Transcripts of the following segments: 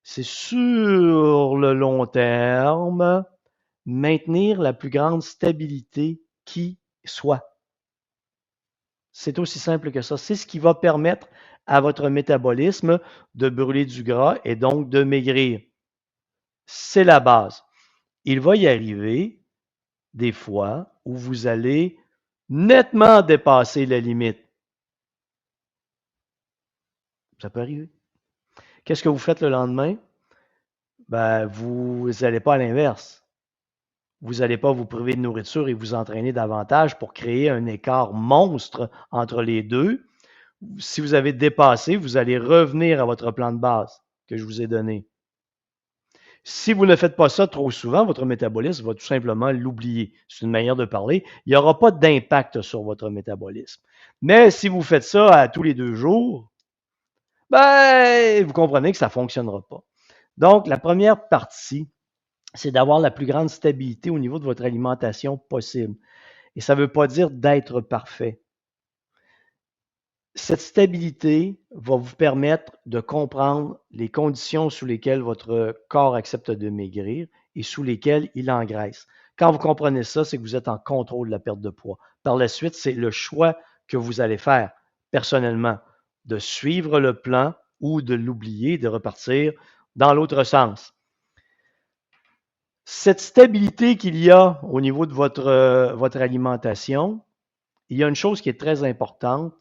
c'est sur le long terme, maintenir la plus grande stabilité qui soit. C'est aussi simple que ça. C'est ce qui va permettre à votre métabolisme de brûler du gras et donc de maigrir. C'est la base. Il va y arriver des fois où vous allez nettement dépasser la limite. Ça peut arriver. Qu'est-ce que vous faites le lendemain? Ben, vous n'allez pas à l'inverse. Vous n'allez pas vous priver de nourriture et vous entraîner davantage pour créer un écart monstre entre les deux. Si vous avez dépassé, vous allez revenir à votre plan de base que je vous ai donné. Si vous ne faites pas ça trop souvent, votre métabolisme va tout simplement l'oublier. C'est une manière de parler. Il n'y aura pas d'impact sur votre métabolisme. Mais si vous faites ça à tous les 2 jours, ben, vous comprenez que ça ne fonctionnera pas. Donc, la première partie, c'est d'avoir la plus grande stabilité au niveau de votre alimentation possible. Et ça ne veut pas dire d'être parfait. Cette stabilité va vous permettre de comprendre les conditions sous lesquelles votre corps accepte de maigrir et sous lesquelles il engraisse. Quand vous comprenez ça, c'est que vous êtes en contrôle de la perte de poids. Par la suite, c'est le choix que vous allez faire personnellement, de suivre le plan ou de l'oublier, de repartir dans l'autre sens. Cette stabilité qu'il y a au niveau de votre alimentation, il y a une chose qui est très importante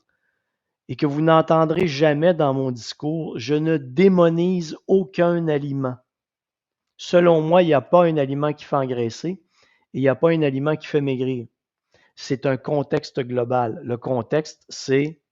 et que vous n'entendrez jamais dans mon discours, je ne démonise aucun aliment. Selon moi, il n'y a pas un aliment qui fait engraisser et il n'y a pas un aliment qui fait maigrir. C'est un contexte global. Le contexte, c'est